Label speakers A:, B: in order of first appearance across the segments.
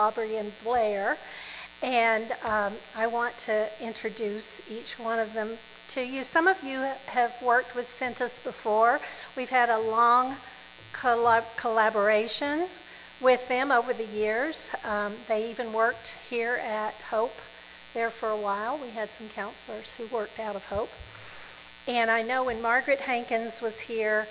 A: Aubree and Blair, and I want to introduce each one of them to you. Some of you have worked with Centus before. We've had a long collaboration with them over the years. They even worked here at Hope there for a while. We had some counselors who worked out of Hope. And I know when Margaret Hankins was here,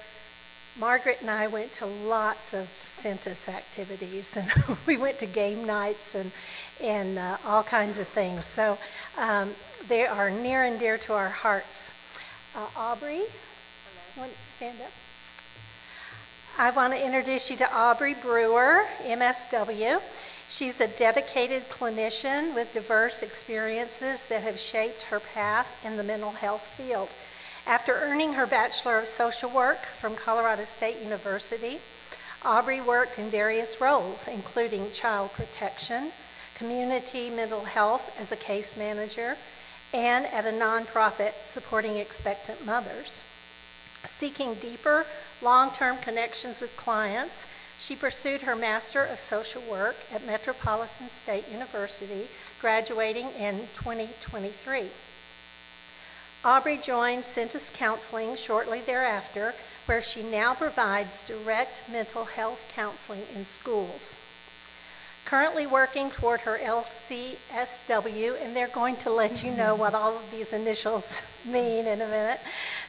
A: Margaret and I went to lots of Centus activities, and we went to game nights and all kinds of things. So they are near and dear to our hearts. Aubree, you want to stand up? I want to introduce you to Aubree Brewer, MSW. She's a dedicated clinician with diverse experiences that have shaped her path in the mental health field. After earning her Bachelor of Social Work from Colorado State University, Aubree worked in various roles, including child protection, community mental health as a case manager, and at a nonprofit supporting expectant mothers. Seeking deeper, long-term connections with clients, she pursued her Master of Social Work at Metropolitan State University, graduating in 2023. Aubree joined Centus Counseling shortly thereafter, where she now provides direct mental health counseling in schools. Currently working toward her LCSW, and they're going to let you know what all of these initials mean in a minute.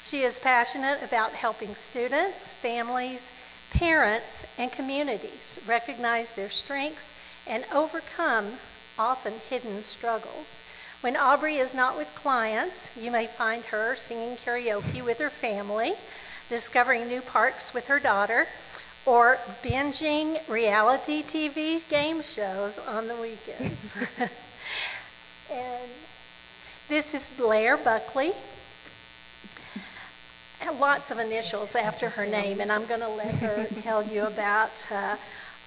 A: She is passionate about helping students, families, parents, and communities recognize their strengths and overcome often hidden struggles. When Aubree is not with clients, you may find her singing karaoke with her family, discovering new parks with her daughter, or binging reality TV game shows on the weekends. And this is Blair Buckley. Lots of initials after her name, and I'm going to let her tell you about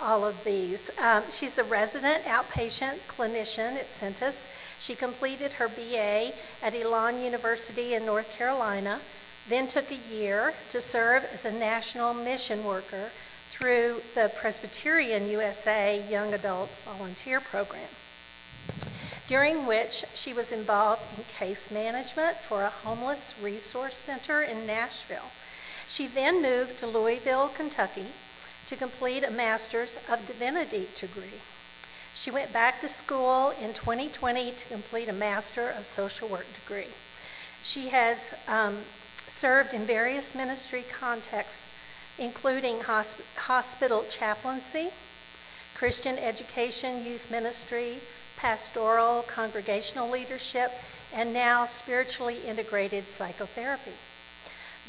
A: all of these. She's a resident outpatient clinician at Centus. She completed her BA at Elon University in North Carolina, then took a year to serve as a national mission worker through the Presbyterian USA Young Adult Volunteer Program, during which she was involved in case management for a homeless resource center in Nashville. She then moved to Louisville, Kentucky, to complete a Master's of Divinity degree. She went back to school in 2020 to complete a Master of Social Work degree. She has served in various ministry contexts, including hospital chaplaincy, Christian education, youth ministry, pastoral, congregational leadership, and now spiritually integrated psychotherapy.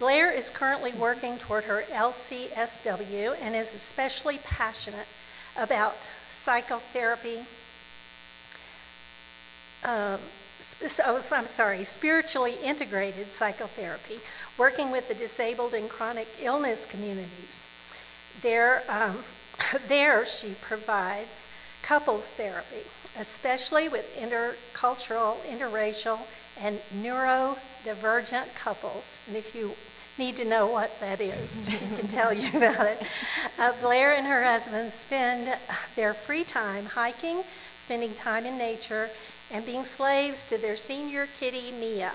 A: Blair is currently working toward her LCSW and is especially passionate about psychotherapy, spiritually integrated psychotherapy, working with the disabled and chronic illness communities. There she provides couples therapy, especially with intercultural, interracial, and neurodivergent couples. And if you need to know what that is, she can tell you about it. Blair and her husband spend their free time hiking, spending time in nature, and being slaves to their senior kitty, Mia.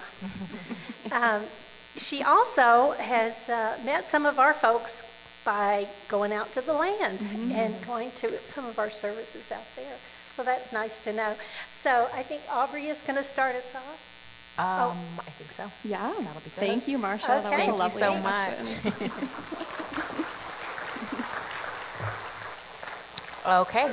A: She also has met some of our folks by going out to the land and going to some of our services out there. So that's nice to know. So I think Aubree is going to start us off.
B: I think so.
C: Yeah.
B: That'll be good.
C: Thank you, Marsha.
A: Okay.
C: That was a
B: Thank
C: lovely
B: you so much. Okay.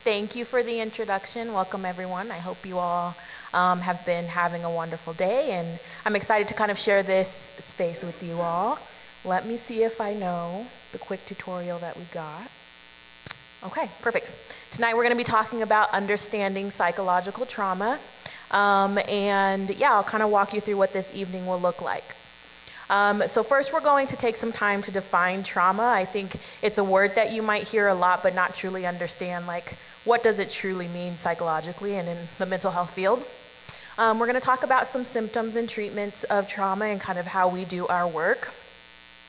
B: Thank you for the introduction. Welcome, everyone. I hope you all have been having a wonderful day, and I'm excited to kind of share this space with you all. Let me see if I know the quick tutorial that we got. Okay, perfect. Tonight we're going to be talking about understanding psychological trauma. And yeah, I'll kind of walk you through what this evening will look like. So first we're going to take some time to define trauma. I think it's a word that you might hear a lot but not truly understand, like what does it truly mean psychologically and in the mental health field. We're going to talk about some symptoms and treatments of trauma and kind of how we do our work.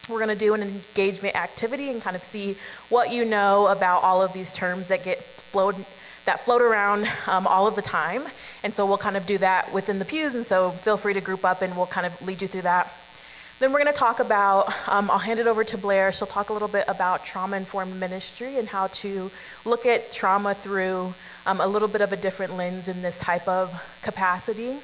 B: We're going to do an engagement activity and kind of see what you know about all of these terms that get that float around all of the time. And so we'll kind of do that within the pews, and so feel free to group up and we'll kind of lead you through that. Then we're going to talk about, I'll hand it over to Blair. She'll talk a little bit about trauma-informed ministry and how to look at trauma through a little bit of a different lens in this type of capacity.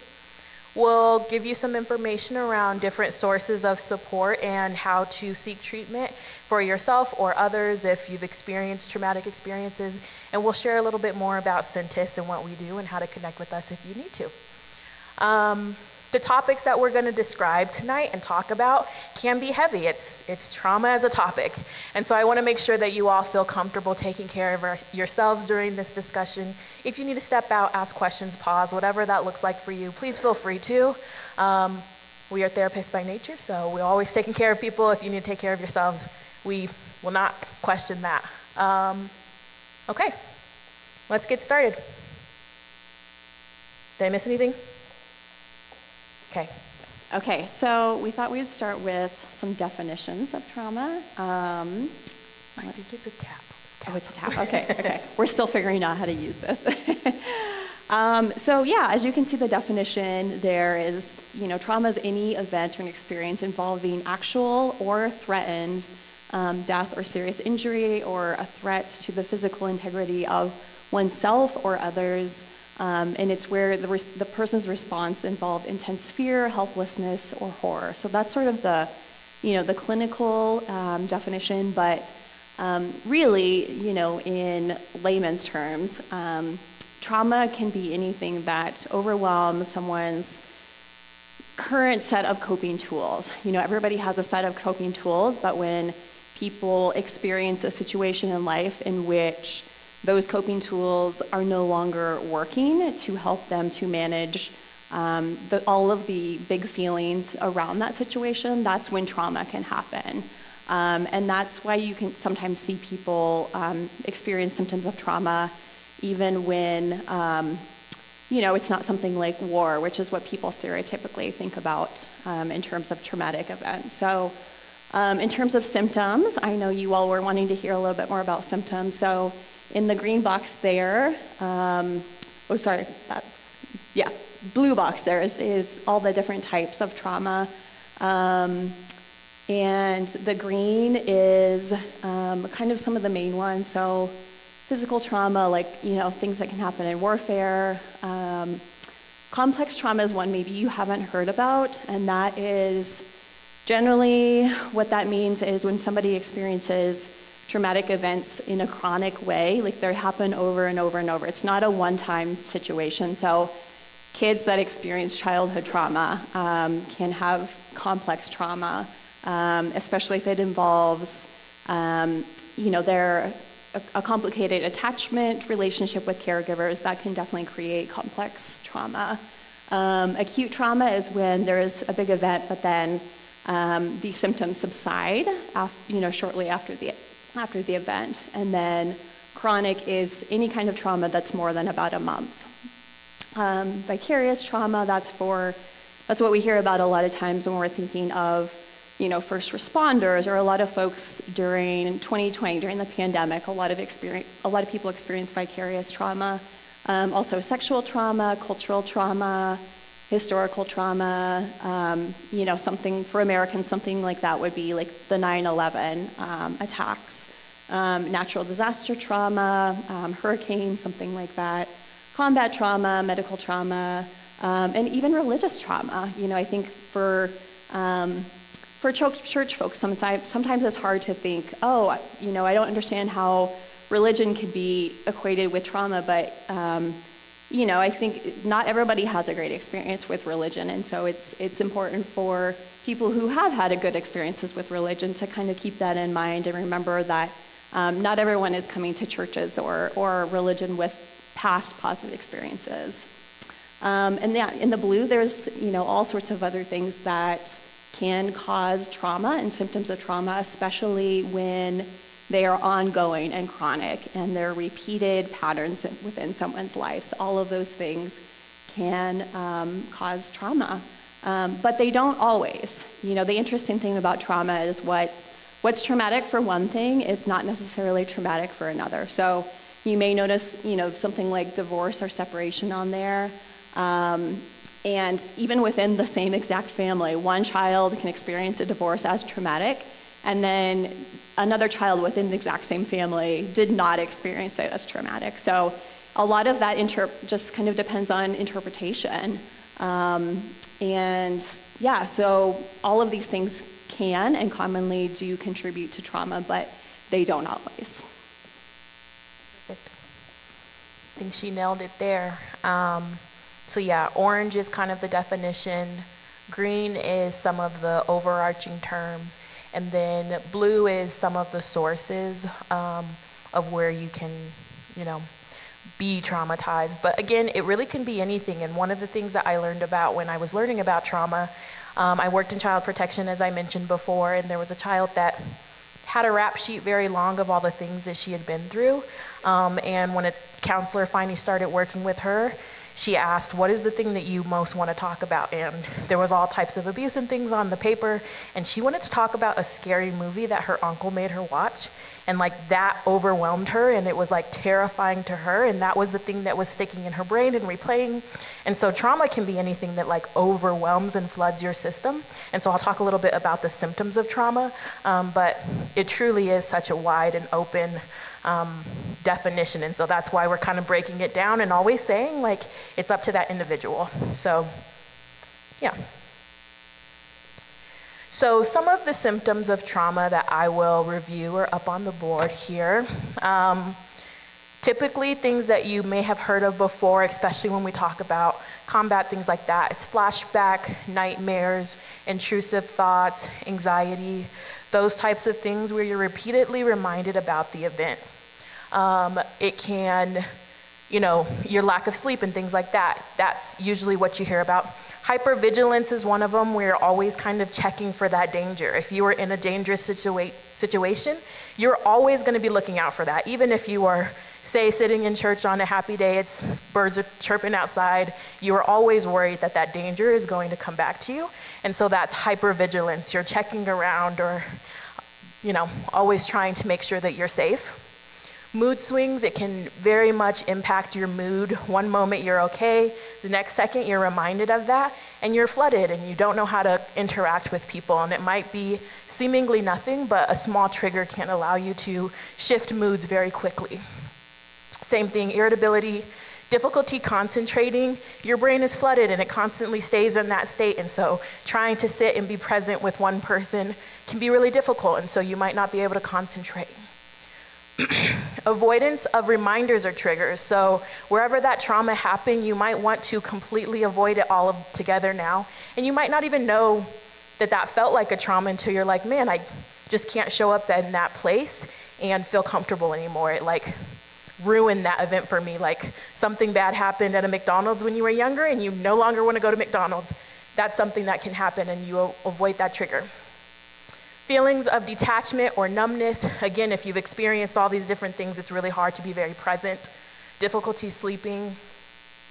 B: We'll give you some information around different sources of support and how to seek treatment for yourself or others if you've experienced traumatic experiences. And we'll share a little bit more about Centus and what we do and how to connect with us if you need to. The topics that we're going to describe tonight and talk about can be heavy. It's trauma as a topic. And so I want to make sure that you all feel comfortable taking care of yourselves during this discussion. If you need to step out, ask questions, pause, whatever that looks like for you, please feel free to. We are therapists by nature, so we're always taking care of people. If you need to take care of yourselves, we will not question that. Okay, let's get started. Did I miss anything?
C: Okay, so we thought we'd start with some definitions of trauma.
B: I think it's a tap.
C: Oh, it's a tap. Okay. We're still figuring out how to use this. So yeah, as you can see the definition, there is, trauma is any event or an experience involving actual or threatened death or serious injury or a threat to the physical integrity of oneself or others. And it's where the person's response involved intense fear, helplessness, or horror. So that's sort of the clinical definition, but really, in layman's terms, trauma can be anything that overwhelms someone's current set of coping tools. Everybody has a set of coping tools, but when people experience a situation in life in which those coping tools are no longer working to help them to manage all of the big feelings around that situation, that's when trauma can happen. And that's why you can sometimes see people experience symptoms of trauma even when, it's not something like war, which is what people stereotypically think about in terms of traumatic events. So in terms of symptoms, I know you all were wanting to hear a little bit more about symptoms. So in the green box there, blue box there is all the different types of trauma. And the green is kind of some of the main ones. So physical trauma, like, things that can happen in warfare. Complex trauma is one maybe you haven't heard about, and that is generally what that means is when somebody experiences traumatic events in a chronic way, like they happen over and over and over. It's not a one-time situation. So kids that experience childhood trauma can have complex trauma, especially if it involves, their a complicated attachment relationship with caregivers. That can definitely create complex trauma. Acute trauma is when there's a big event, but then the symptoms subside, shortly after the event. And then chronic is any kind of trauma that's more than about a month. Vicarious trauma, that's what we hear about a lot of times when we're thinking of, first responders, or a lot of folks during 2020, during the pandemic, a lot of people experience vicarious trauma. Also sexual trauma, cultural trauma, historical trauma, something for Americans, something like that would be like the 9/11 attacks, natural disaster trauma, hurricanes, something like that, combat trauma, medical trauma, and even religious trauma. I think for church folks, sometimes it's hard to think, I don't understand how religion could be equated with trauma, but I think not everybody has a great experience with religion, and so it's important for people who have had good experiences with religion to kind of keep that in mind and remember that not everyone is coming to churches or religion with past positive experiences. And in the blue, there's all sorts of other things that can cause trauma and symptoms of trauma, especially when they are ongoing and chronic and they're repeated patterns within someone's life. All of those things can cause trauma, but they don't always. The interesting thing about trauma is what's traumatic for one thing is not necessarily traumatic for another. So You may notice, something like divorce or separation on there. And even within the same exact family, one child can experience a divorce as traumatic, and then another child within the exact same family did not experience it as traumatic. So a lot of that just kind of depends on interpretation. So all of these things can and commonly do contribute to trauma, but they don't always.
B: Perfect. I think she nailed it there. So yeah, orange is kind of the definition. Green is some of the overarching terms. And then blue is some of the sources of where you can, be traumatized. But again, it really can be anything. And one of the things that I learned about when I was learning about trauma, I worked in child protection, as I mentioned before, and there was a child that had a rap sheet very long of all the things that she had been through. And when a counselor finally started working with her, she asked, what is the thing that you most want to talk about? And there was all types of abuse and things on the paper. And she wanted to talk about a scary movie that her uncle made her watch. And that overwhelmed her, and it was terrifying to her. And that was the thing that was sticking in her brain and replaying. And so trauma can be anything that overwhelms and floods your system. And so I'll talk a little bit about the symptoms of trauma, but it truly is such a wide and open definition. And so that's why we're kind of breaking it down and always saying it's up to that individual. So, yeah. So some of the symptoms of trauma that I will review are up on the board here. Typically things that you may have heard of before, especially when we talk about combat, things like that, is flashback, nightmares, intrusive thoughts, anxiety, those types of things where you're repeatedly reminded about the event. It can, your lack of sleep and things like that. That's usually what you hear about. Hypervigilance is one of them. We're always kind of checking for that danger. If you are in a dangerous situation, you're always going to be looking out for that. Even if you are, say, sitting in church on a happy day, birds are chirping outside, you are always worried that that danger is going to come back to you. And so that's hypervigilance. You're checking around or, always trying to make sure that you're safe. Mood swings, it can very much impact your mood. One moment you're okay, the next second you're reminded of that, and you're flooded and you don't know how to interact with people. And it might be seemingly nothing, but a small trigger can allow you to shift moods very quickly. Same thing, irritability, difficulty concentrating. Your brain is flooded and it constantly stays in that state. And so trying to sit and be present with one person can be really difficult. And so you might not be able to concentrate. Avoidance of reminders or triggers. So wherever that trauma happened, you might want to completely avoid it all together now. And you might not even know that that felt like a trauma until you're like, man, I just can't show up in that place and feel comfortable anymore. It ruined that event for me. Something bad happened at a McDonald's when you were younger and you no longer want to go to McDonald's. That's something that can happen and you avoid that trigger. Feelings of detachment or numbness. Again, if you've experienced all these different things, it's really hard to be very present. Difficulty sleeping.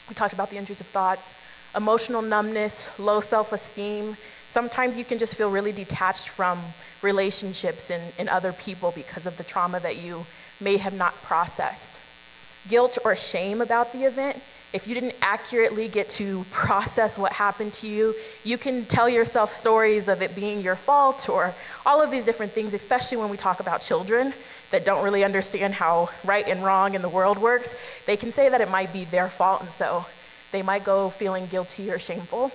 B: We talked about the intrusive thoughts. Emotional numbness, low self-esteem. Sometimes you can just feel really detached from relationships and other people because of the trauma that you may have not processed. Guilt or shame about the event. If you didn't accurately get to process what happened to you, you can tell yourself stories of it being your fault or all of these different things, especially when we talk about children that don't really understand how right and wrong in the world works. They can say that it might be their fault, and so they might go feeling guilty or shameful.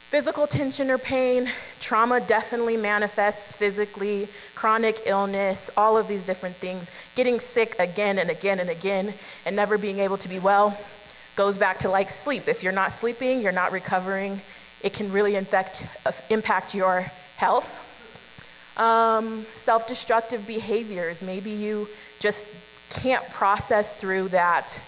B: Physical tension or pain. Trauma definitely manifests physically, chronic illness, all of these different things. Getting sick again and again and again and never being able to be well goes back to sleep. If you're not sleeping, you're not recovering, it can really impact your health. Self-destructive behaviors. Maybe you just can't process through that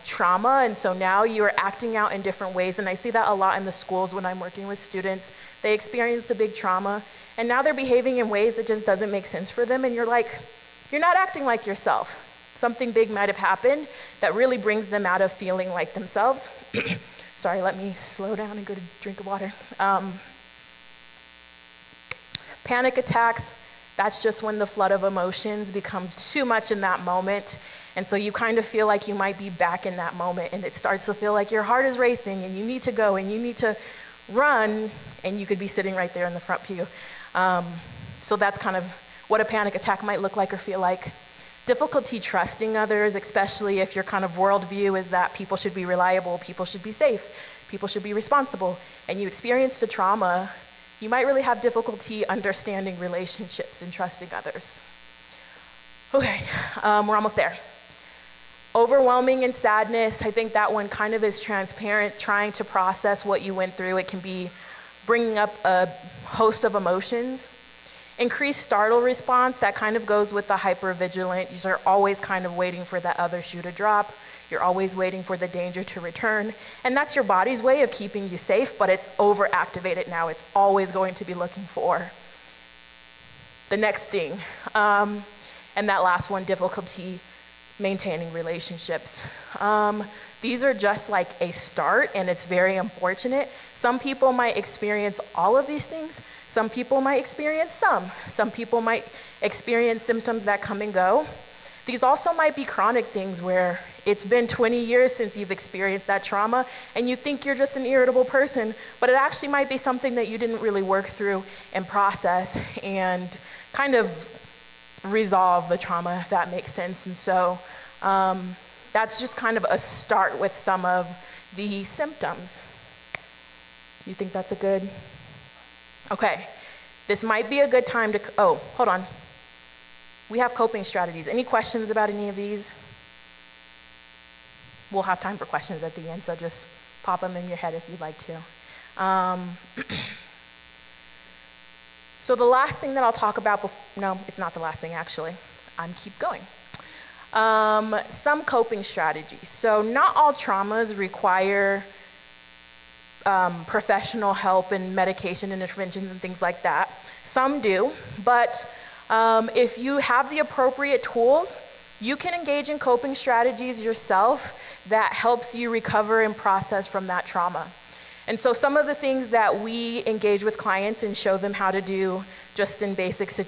B: trauma, and so now you're acting out in different ways. And I see that a lot in the schools when I'm working with students. They experience a big trauma, and now they're behaving in ways that just doesn't make sense for them, and you're not acting like yourself. Something big might have happened that really brings them out of feeling like themselves. Sorry, let me slow down and go to drink of water. Panic attacks, That's just when the flood of emotions becomes too much in that moment. And so you kind of feel like you might be back in that moment, and it starts to feel like your heart is racing and you need to go and you need to run, and you could be sitting right there in the front pew. So that's kind of what a panic attack might look like or feel like. Difficulty trusting others, especially if your kind of worldview is that people should be reliable, people should be safe, people should be responsible, and you experienced a trauma, you might really have difficulty understanding relationships and trusting others. Okay, we're almost there. Overwhelming and sadness, I think that one kind of is transparent, trying to process what you went through. It can be bringing up a host of emotions. Increased startle response, that kind of goes with the hypervigilant. You're always kind of waiting for that other shoe to drop. You're always waiting for the danger to return. And that's your body's way of keeping you safe, but it's overactivated now. It's always going to be looking for the next thing. And that last one, difficulty maintaining relationships. These are just like a start, and it's very unfortunate. Some people might experience all of these things. Some people might experience some. Some people might experience symptoms that come and go. These also might be chronic things where it's been 20 years since you've experienced that trauma, and you think you're just an irritable person, but it actually might be something that you didn't really work through and process and kind of resolve the trauma, if that makes sense. And so that's just kind of a start with some of the symptoms. You think that's a good? Okay, this might be a good time to, oh, hold on. We have coping strategies. Any questions about any of these? We'll have time for questions at the end, so just pop them in your head if you'd like to. So the last thing that I'll talk about, no, it's not the last thing actually. Keep going. Some coping strategies. So not all traumas require professional help and medication and interventions and things like that. Some do, but if you have the appropriate tools, you can engage in coping strategies yourself that helps you recover and process from that trauma. And so some of the things that we engage with clients and show them how to do just in basics,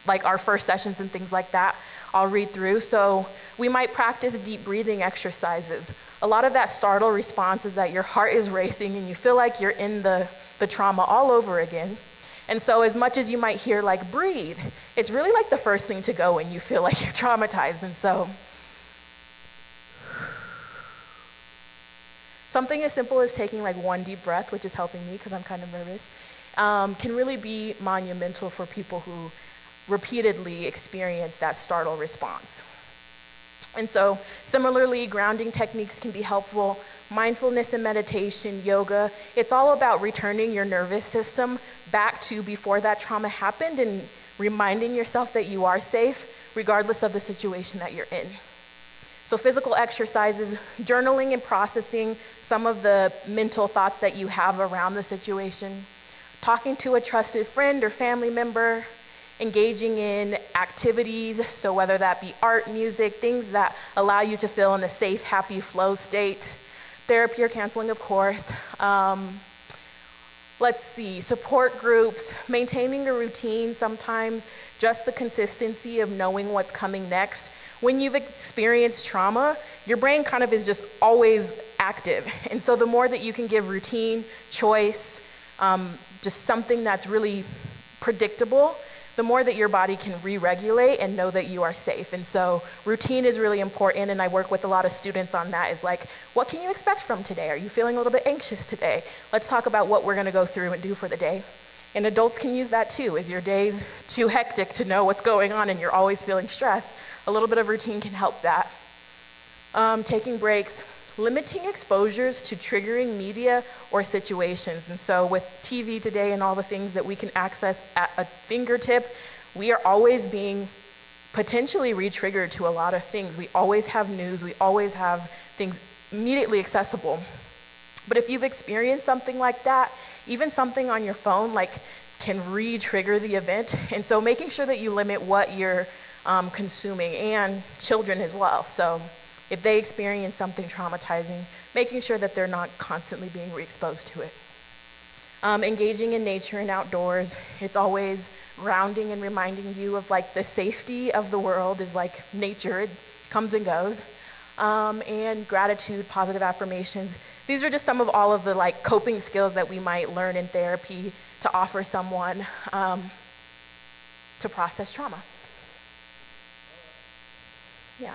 B: like our first sessions and things like that, I'll read through. So we might practice deep breathing exercises. A lot of that startle response is that your heart is racing and you feel like you're in the trauma all over again. And so as much as you might hear like breathe, it's really like the first thing to go when you feel like you're traumatized. And so something as simple as taking like one deep breath, which is helping me because I'm kind of nervous, can really be monumental for people who repeatedly experience that startle response. And so similarly, grounding techniques can be helpful. Mindfulness and meditation, yoga, it's all about returning your nervous system back to before that trauma happened and reminding yourself that you are safe regardless of the situation that you're in. So physical exercises, journaling and processing some of the mental thoughts that you have around the situation, talking to a trusted friend or family member, engaging in activities, so whether that be art, music, things that allow you to feel in a safe, happy flow state, therapy or counseling, of course. Let's see, support groups, maintaining a routine, sometimes just the consistency of knowing what's coming next. When you've experienced trauma, your brain kind of is just always active. And so the more that you can give routine, choice, just something that's really predictable, the more that your body can re-regulate and know that you are safe. And so routine is really important, and I work with a lot of students on that, is like, what can you expect from today? Are you feeling a little bit anxious today? Let's talk about what we're gonna go through and do for the day. And adults can use that too. Is your days too hectic to know what's going on and you're always feeling stressed? A little bit of routine can help that. Taking breaks, limiting exposures to triggering media or situations. And so with TV today and all the things that we can access at a fingertip, we are always being potentially re-triggered to a lot of things. We always have news, we always have things immediately accessible. But if you've experienced something like that, even something on your phone like can re-trigger the event. And so making sure that you limit what you're consuming, and children as well. So if they experience something traumatizing, making sure that they're not constantly being re-exposed to it. Engaging in nature and outdoors, it's always grounding and reminding you of like the safety of the world is like nature, it comes and goes. And gratitude, positive affirmations. These are just some of all of the like coping skills that we might learn in therapy to offer someone to process trauma. Yeah.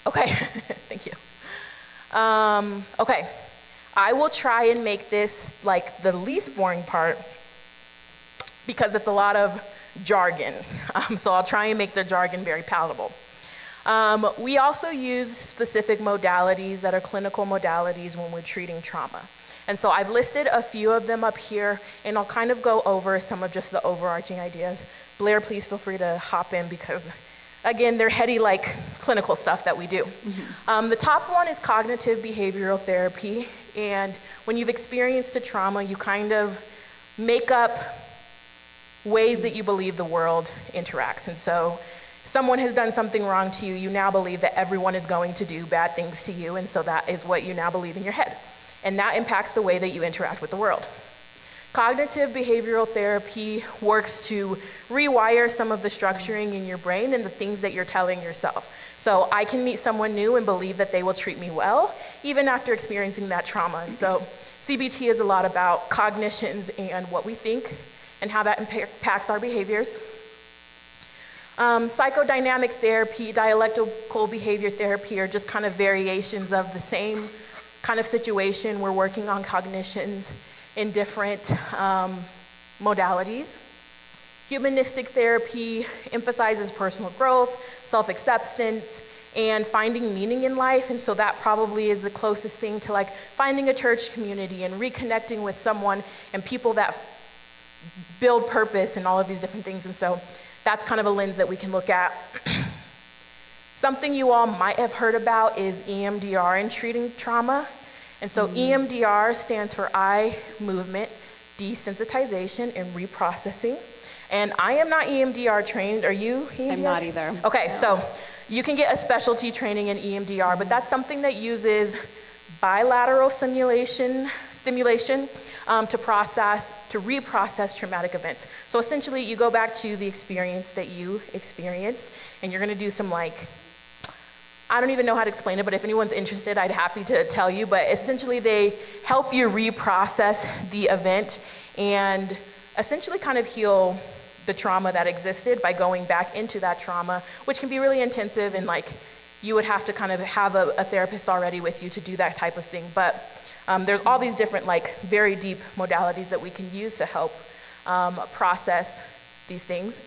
B: Okay, thank you. Okay, I will try and make this like the least boring part because it's a lot of jargon. So I'll try and make the jargon very palatable. We also use specific modalities that are clinical modalities when we're treating trauma. And so I've listed a few of them up here, and I'll kind of go over some of just the overarching ideas. Blair, please feel free to hop in because, again, they're heady like clinical stuff that we do. Mm-hmm. The top one is cognitive behavioral therapy. And when you've experienced a trauma, you kind of make up ways that you believe the world interacts. And so someone has done something wrong to you, you now believe that everyone is going to do bad things to you, and so that is what you now believe in your head. And that impacts the way that you interact with the world. Cognitive behavioral therapy works to rewire some of the structuring in your brain and the things that you're telling yourself. So I can meet someone new and believe that they will treat me well, even after experiencing that trauma. And so CBT is a lot about cognitions and what we think and how that impacts our behaviors. Psychodynamic therapy, dialectical behavior therapy are just kind of variations of the same kind of situation. We're working on cognitions in different modalities. Humanistic therapy emphasizes personal growth, self-acceptance, and finding meaning in life. And so that probably is the closest thing to like finding a church community and reconnecting with someone and people that build purpose and all of these different things. And so that's kind of a lens that we can look at. Something you all might have heard about is EMDR in treating trauma. And so EMDR stands for eye movement desensitization and reprocessing. And I am not EMDR trained. Are you EMDR?
C: I'm not either.
B: Okay, so you can get a specialty training in EMDR, but that's something that uses bilateral stimulation to reprocess traumatic events. So essentially, you go back to the experience that you experienced, and you're gonna do some like, I don't even know how to explain it, but if anyone's interested, I'd happy to tell you, but essentially they help you reprocess the event and essentially kind of heal the trauma that existed by going back into that trauma, which can be really intensive, and like you would have to kind of have a therapist already with you to do that type of thing. But there's all these different like very deep modalities that we can use to help process these things.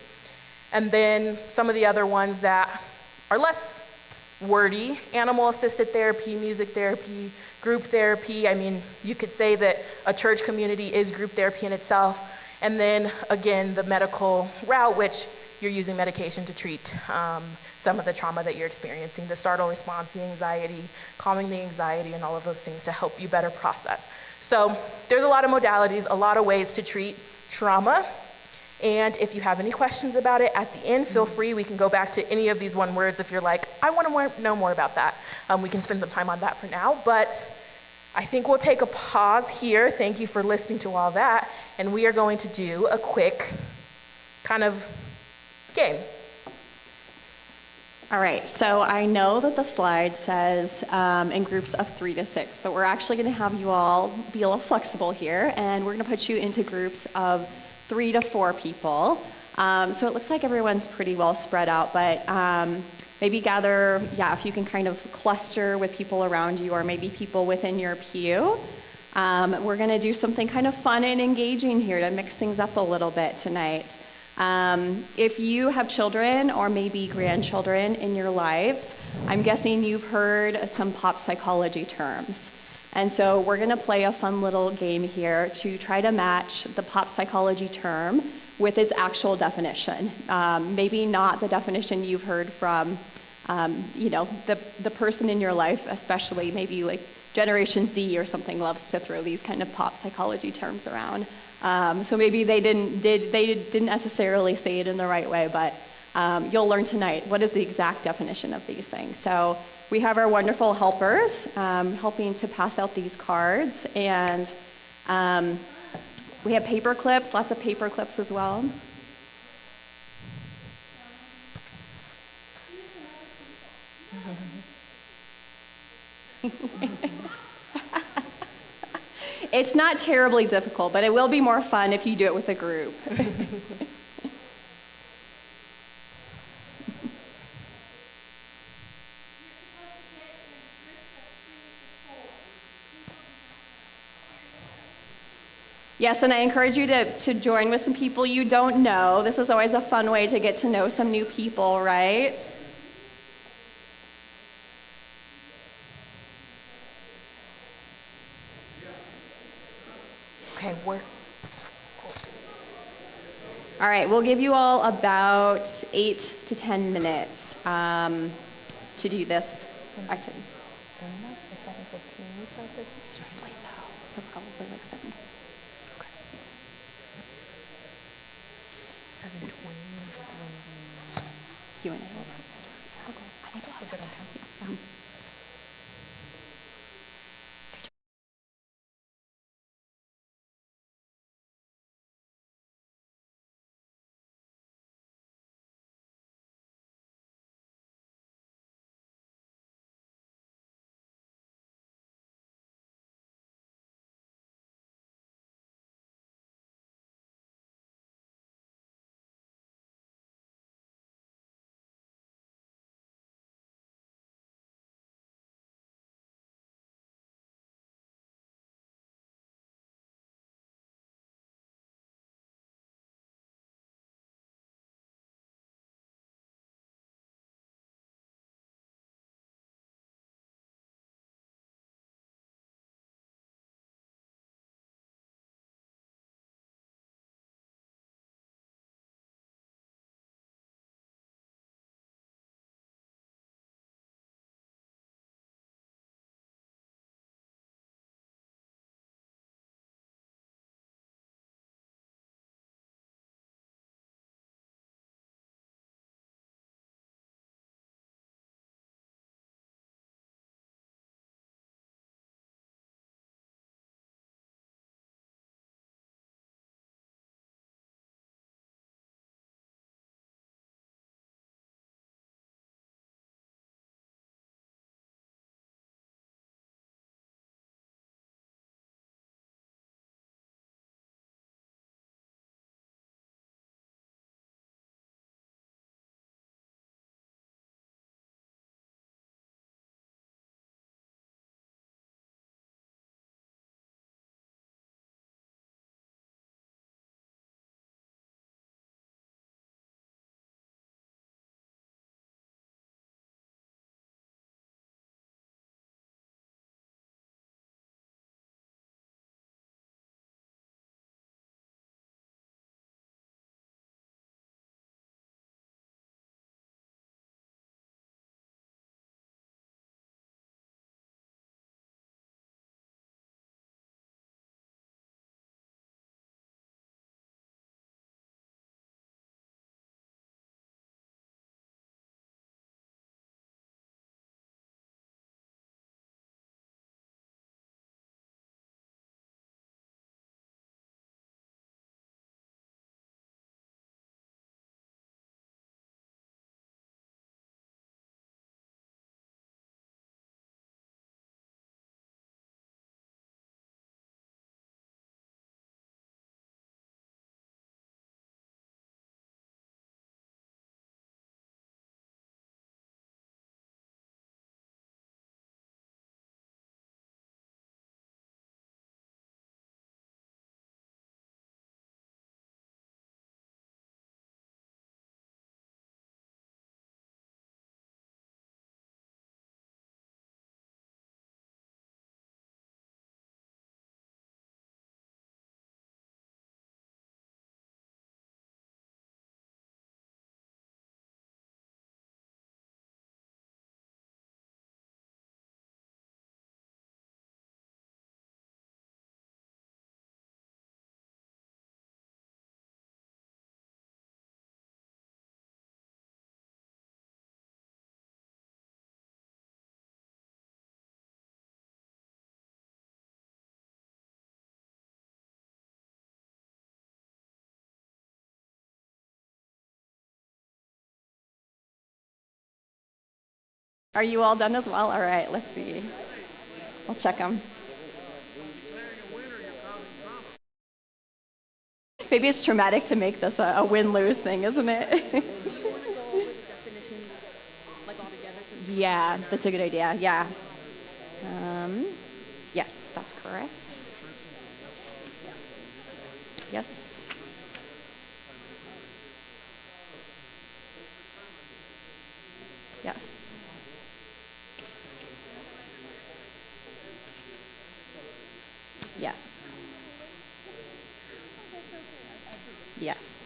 B: And then some of the other ones that are less wordy, animal-assisted therapy, music therapy, group therapy. I mean, you could say that a church community is group therapy in itself. And then again, the medical route, which you're using medication to treat some of the trauma that you're experiencing, the startle response, the anxiety, calming the anxiety, and all of those things to help you better process. So there's a lot of modalities, a lot of ways to treat trauma. And if you have any questions about it at the end, feel free. We can go back to any of these one words if you're like, I want to know more about that. We can spend some time on that for now. But I think we'll take a pause here. Thank you for listening to all that. And we are going to do a quick kind of game.
C: All right, so I know that the slide says in groups of 3 to 6, but we're actually going to have you all be a little flexible here, and we're going to put you into groups of 3 to 4 people. So it looks like everyone's pretty well spread out, but maybe gather, if you can kind of cluster with people around you or maybe people within your pew. We're going to do something kind of fun and engaging here to mix things up a little bit tonight. If you have children or maybe grandchildren in your lives, I'm guessing you've heard some pop psychology terms. And so we're going to play a fun little game here to try to match the pop psychology term with its actual definition. Maybe not the definition you've heard from, the person in your life, especially maybe like Generation Z or something loves to throw these kind of pop psychology terms around. So maybe they didn't necessarily say it in the right way, but you'll learn tonight what is the exact definition of these things. So we have our wonderful helpers helping to pass out these cards, and We have paper clips, lots of paper clips as well. It's not terribly difficult, but it will be more fun if you do it with a group. Yes, and I encourage you to join with some people you don't know. This is always a fun way to get to know some new people, right?
B: Okay, we're
C: All right, we'll give you all about 8 to 10 minutes to do this activity.
B: Is 7:15 we started?
C: It's really late though, so probably like 7.
B: Okay. 7:20 is when
C: Q&A.
B: I think we're good on time.
C: Are you all done as well? All right, let's see. We'll check them. Maybe it's traumatic to make this a win-lose thing, isn't it? Yeah, that's a good idea. Yeah. Yes, that's correct. Yes. Yes. Yes. Yes.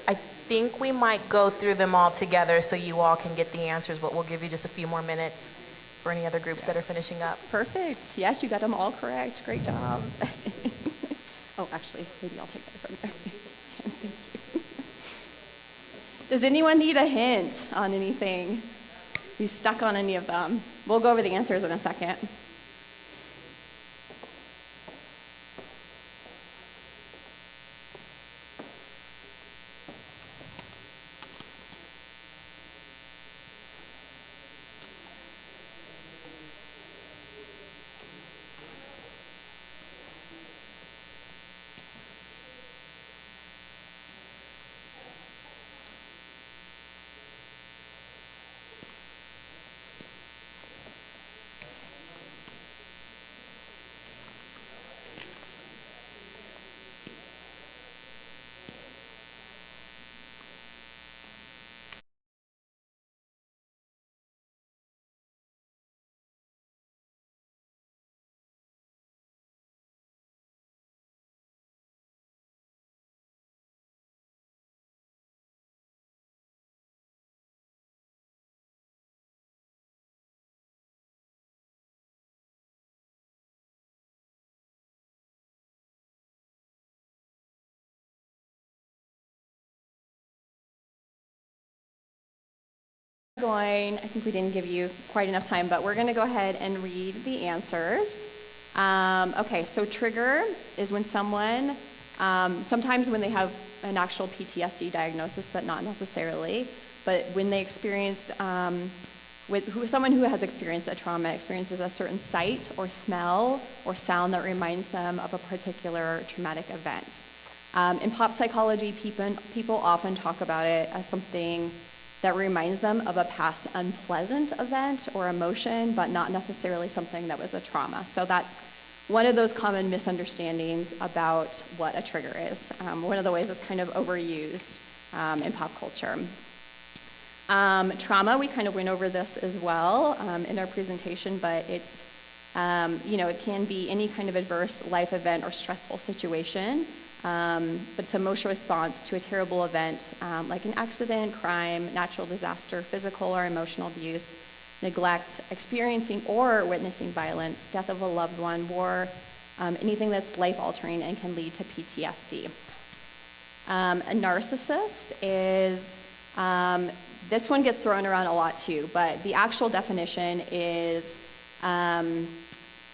B: I think we might go through them all together so you all can get the answers, but we'll give you just a few more minutes for any other groups that are finishing up.
C: Perfect. Yes, you got them all correct. Great job. Oh, actually, maybe I'll take that from there. Thank you. Does anyone need a hint on anything? You stuck on any of them? We'll go over the answers in a second. I think we didn't give you quite enough time, but we're going to go ahead and read the answers. Okay, so trigger is when someone, sometimes when they have an actual PTSD diagnosis, but not necessarily, but when they experienced, someone who has experienced a trauma experiences a certain sight or smell or sound that reminds them of a particular traumatic event. In pop psychology, people often talk about it as something that reminds them of a past unpleasant event or emotion, but not necessarily something that was a trauma. So that's one of those common misunderstandings about what a trigger is. One of the ways it's kind of overused in pop culture. Trauma, we kind of went over this as well in our presentation, but it's, it can be any kind of adverse life event or stressful situation. But it's an emotional response to a terrible event like an accident, crime, natural disaster, physical or emotional abuse, neglect, experiencing or witnessing violence, death of a loved one, war, anything that's life-altering and can lead to PTSD. A narcissist is, this one gets thrown around a lot too, but the actual definition is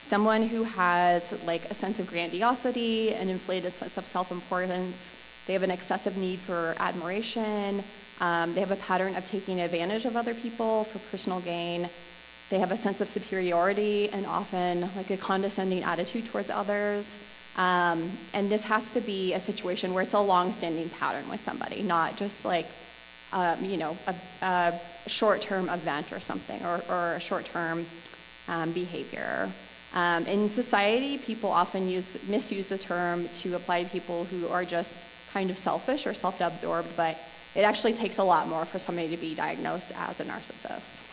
C: someone who has like a sense of grandiosity, an inflated sense of self-importance. They have an excessive need for admiration. They have a pattern of taking advantage of other people for personal gain. They have a sense of superiority and often like a condescending attitude towards others. And this has to be a situation where it's a long-standing pattern with somebody, not just like, a short-term event or something or a short-term behavior. In society, people often misuse the term to apply to people who are just kind of selfish or self-absorbed, but it actually takes a lot more for somebody to be diagnosed as a narcissist.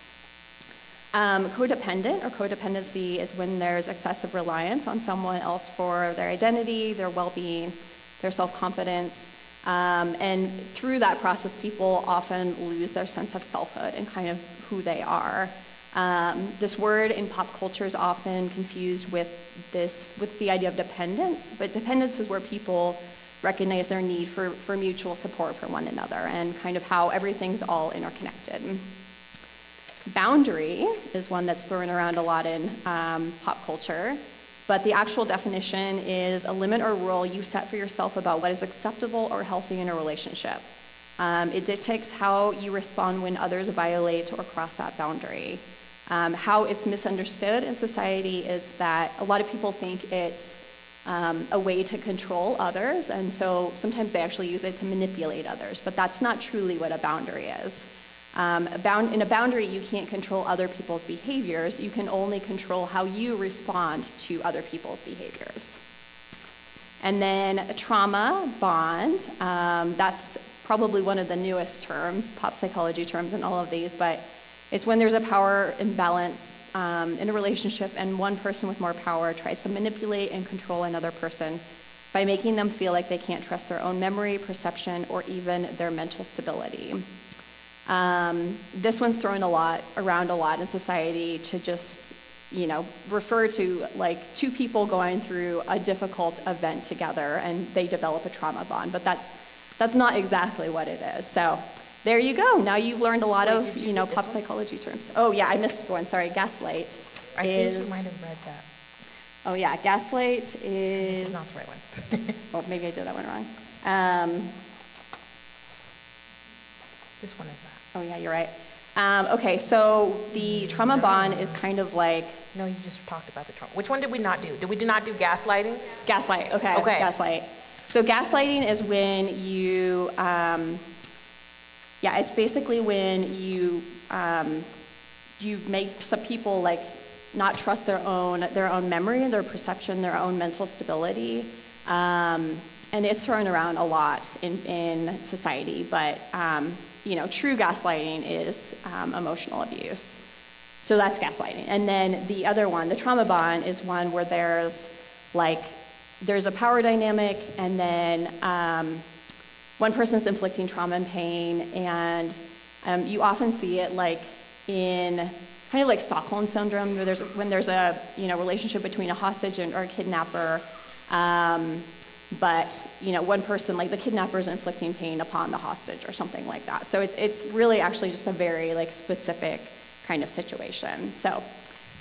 C: Codependent or codependency is when there's excessive reliance on someone else for their identity, their well-being, their self-confidence, and through that process, people often lose their sense of selfhood and kind of who they are. This word in pop culture is often confused with the idea of dependence, but dependence is where people recognize their need for mutual support for one another and kind of how everything's all interconnected. Boundary is one that's thrown around a lot in pop culture, But the actual definition is a limit or rule you set for yourself about what is acceptable or healthy in a relationship. It dictates how you respond when others violate or cross that boundary. How it's misunderstood in society is that a lot of people think it's a way to control others, and so sometimes they actually use it to manipulate others, but that's not truly what a boundary is. In a boundary, you can't control other people's behaviors. You can only control how you respond to other people's behaviors. And then a trauma bond, that's probably one of the newest terms, pop psychology terms in all of these, but it's when there's a power imbalance in a relationship and one person with more power tries to manipulate and control another person by making them feel like they can't trust their own memory, perception, or even their mental stability. This one's thrown around a lot in society to just, refer to like two people going through a difficult event together and they develop a trauma bond, but that's not exactly what it is. So there you go. Now you've learned a lot of, pop psychology terms. Oh yeah, I missed one, sorry, gaslight.
B: I think you might have read that.
C: Oh yeah, gaslight is...
B: This is not the right one.
C: Oh, maybe I did that one wrong.
B: This one is that.
C: Oh yeah, you're right. Okay, so the trauma bond is kind of like...
B: No, you just talked about the trauma. Which one did we not do? Did we not do gaslighting?
C: Gaslight, okay. Gaslight. So gaslighting is when you, it's basically when you make some people like not trust their own memory, their perception, their own mental stability. And it's thrown around a lot in society, but true gaslighting is emotional abuse. So that's gaslighting. And then the other one, the trauma bond, is one where there's a power dynamic, and then one person's inflicting trauma and pain, and you often see it like in kind of like Stockholm syndrome, where when there's a relationship between a hostage or a kidnapper, but one person, like the kidnapper, is inflicting pain upon the hostage or something like that. So it's really actually just a very specific kind of situation. So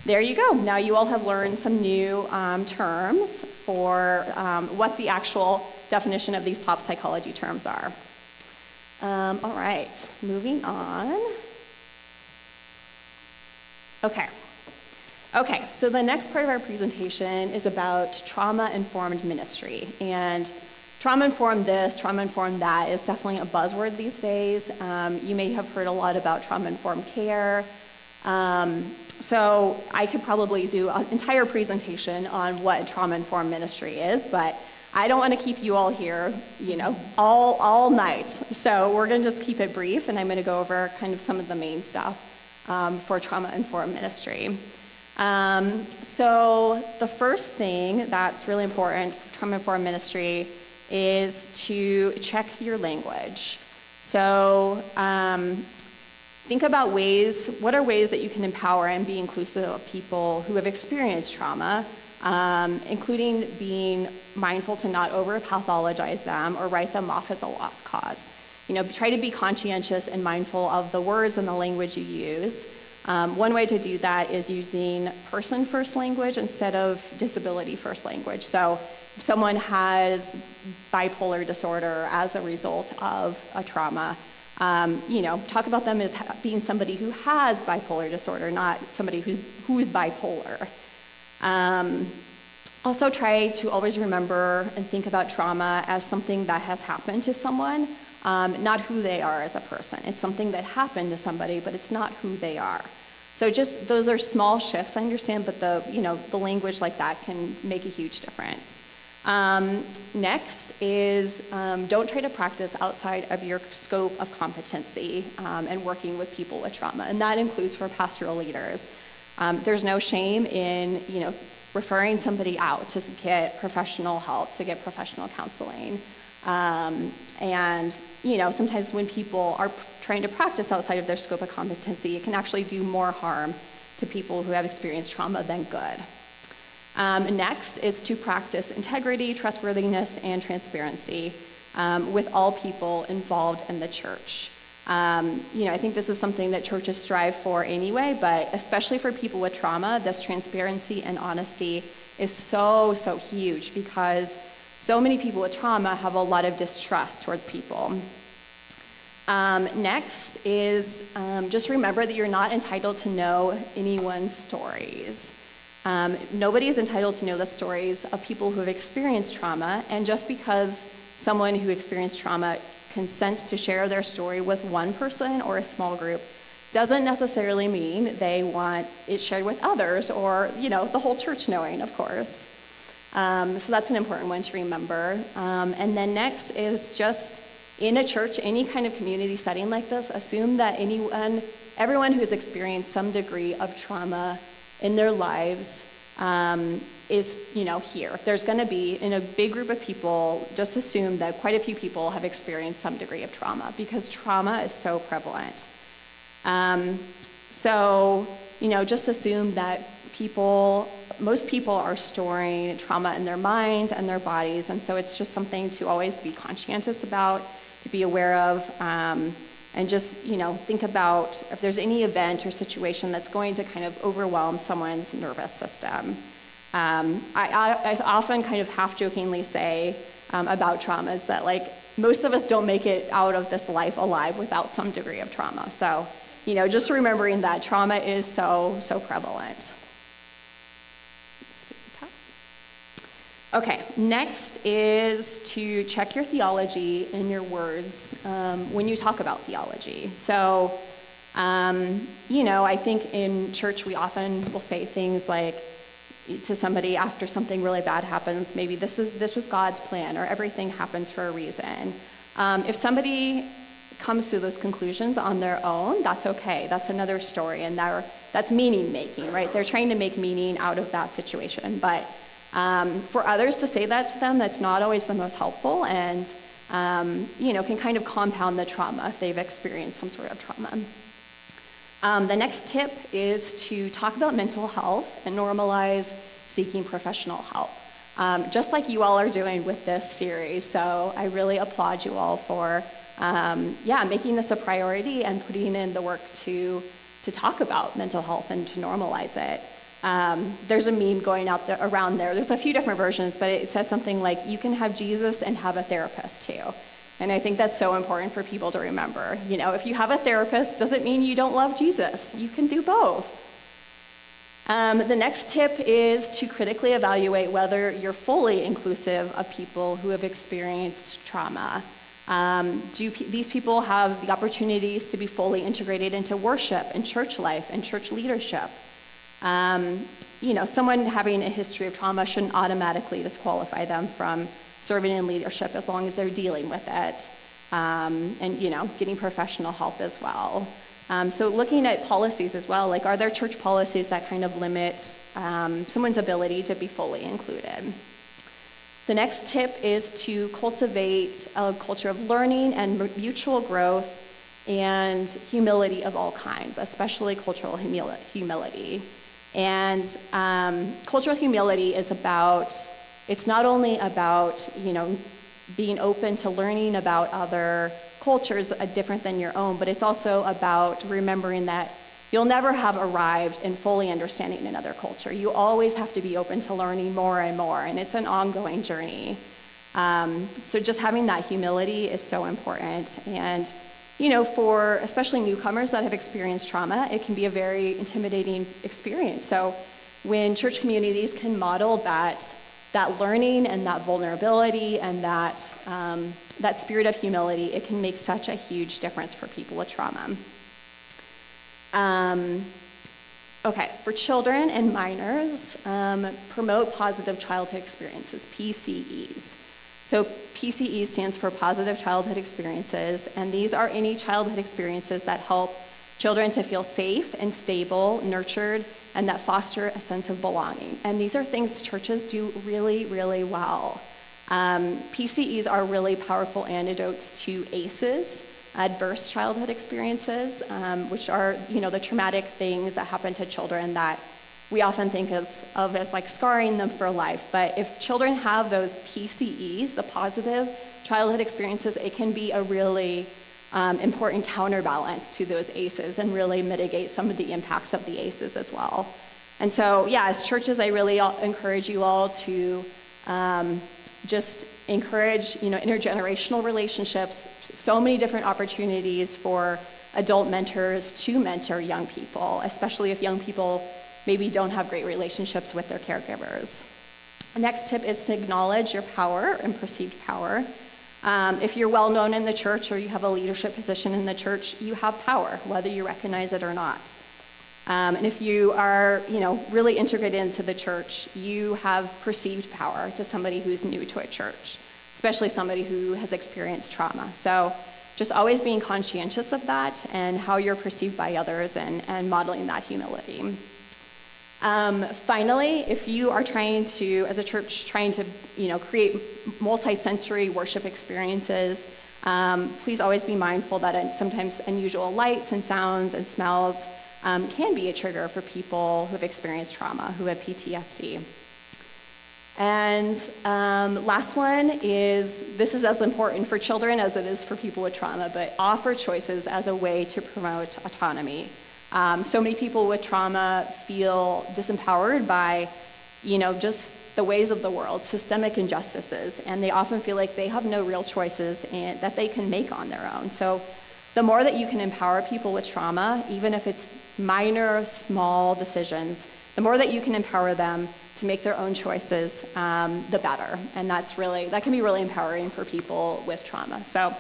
C: there you go. Now you all have learned some new terms for what the actual definition of these pop psychology terms are. All right, moving on. Okay, so the next part of our presentation is about trauma-informed ministry. And trauma-informed this, trauma-informed that is definitely a buzzword these days. You may have heard a lot about trauma-informed care. So I could probably do an entire presentation on what trauma-informed ministry is, but I don't want to keep you all here, all night. So we're going to just keep it brief, and I'm going to go over kind of some of the main stuff for trauma-informed ministry. So the first thing that's really important for trauma-informed ministry is to check your language. So think about what are ways that you can empower and be inclusive of people who have experienced trauma, including being mindful to not over-pathologize them or write them off as a lost cause. Try to be conscientious and mindful of the words and the language you use. One way to do that is using person-first language instead of disability-first language. So if someone has bipolar disorder as a result of a trauma, talk about them as being somebody who has bipolar disorder, not somebody who's bipolar. Also try to always remember and think about trauma as something that has happened to someone, not who they are as a person. It's something that happened to somebody, but it's not who they are. So just those are small shifts, I understand, but the language like that can make a huge difference. Next is don't try to practice outside of your scope of competency and working with people with trauma, and that includes for pastoral leaders. There's no shame in referring somebody out to get professional help, to get professional counseling, and sometimes when people are trying to practice outside of their scope of competency, it can actually do more harm to people who have experienced trauma than good. Next is to practice integrity, trustworthiness, and transparency with all people involved in the church. I think this is something that churches strive for anyway, but especially for people with trauma, this transparency and honesty is so, so huge because so many people with trauma have a lot of distrust towards people. Next is just remember that you're not entitled to know anyone's stories. Nobody is entitled to know the stories of people who have experienced trauma, and just because someone who experienced trauma consents to share their story with one person or a small group doesn't necessarily mean they want it shared with others or, the whole church knowing, of course. So that's an important one to remember. And then next is just in a church, any kind of community setting like this, assume that everyone who's experienced some degree of trauma in their lives is, here. If there's going to be, in a big group of people, just assume that quite a few people have experienced some degree of trauma because trauma is so prevalent. Just assume that most people are storing trauma in their minds and their bodies, and so it's just something to always be conscientious about, to be aware of, and just, think about if there's any event or situation that's going to kind of overwhelm someone's nervous system. I often kind of half-jokingly say about traumas that, most of us don't make it out of this life alive without some degree of trauma. So, just remembering that trauma is so, so prevalent. Okay, next is to check your theology and your words when you talk about theology. So, I think in church we often will say things like to somebody after something really bad happens, maybe this was God's plan, or everything happens for a reason. If somebody comes to those conclusions on their own, that's okay. That's another story, and that's meaning making, right? They're trying to make meaning out of that situation, but for others to say that to them, that's not always the most helpful, and can kind of compound the trauma if they've experienced some sort of trauma. The next tip is to talk about mental health and normalize seeking professional help, just like you all are doing with this series. So I really applaud you all for making this a priority and putting in the work to talk about mental health and to normalize it. There's a meme going out there around there. There's a few different versions, but it says something like, you can have Jesus and have a therapist too. And I think that's so important for people to remember. If you have a therapist, doesn't mean you don't love Jesus. You can do both. The next tip is to critically evaluate whether you're fully inclusive of people who have experienced trauma. Do these people have the opportunities to be fully integrated into worship and church life and church leadership? Someone having a history of trauma shouldn't automatically disqualify them from serving in leadership as long as they're dealing with it, and getting professional help as well. So looking at policies as well, are there church policies that kind of limit someone's ability to be fully included? The next tip is to cultivate a culture of learning and mutual growth and humility of all kinds, especially cultural humility. And cultural humility is it's not only about, being open to learning about other cultures different than your own, but it's also about remembering that you'll never have arrived in fully understanding another culture. You always have to be open to learning more and more, and it's an ongoing journey. So just having that humility is so important. And for especially newcomers that have experienced trauma, it can be a very intimidating experience. So when church communities can model that learning and that vulnerability and that spirit of humility, it can make such a huge difference for people with trauma. For children and minors, promote positive childhood experiences, PCEs. So PCE stands for Positive Childhood Experiences, and these are any childhood experiences that help children to feel safe and stable, nurtured, and that foster a sense of belonging. And these are things churches do really, really well. PCEs are really powerful antidotes to ACEs, adverse childhood experiences, which are, the traumatic things that happen to children that we often think of as scarring them for life. But if children have those PCEs, the positive childhood experiences, it can be a really important counterbalance to those ACEs and really mitigate some of the impacts of the ACEs as well. And so, yeah, as churches, I really encourage you all to just encourage, intergenerational relationships, so many different opportunities for adult mentors to mentor young people, especially if young people maybe don't have great relationships with their caregivers. The next tip is to acknowledge your power and perceived power. If you're well known in the church or you have a leadership position in the church, you have power, whether you recognize it or not. And if you are, really integrated into the church, you have perceived power to somebody who's new to a church, especially somebody who has experienced trauma. So just always being conscientious of that and how you're perceived by others and modeling that humility. Finally, if you are as a church, trying to, create multi-sensory worship experiences, please always be mindful that sometimes unusual lights and sounds and smells can be a trigger for people who have experienced trauma, who have PTSD. And last one is, this is as important for children as it is for people with trauma, but offer choices as a way to promote autonomy. So many people with trauma feel disempowered by, just the ways of the world, systemic injustices, and they often feel like they have no real choices that they can make on their own. So the more that you can empower people with trauma, even if it's minor, small decisions, the more that you can empower them to make their own choices, the better. And that can be really empowering for people with trauma. So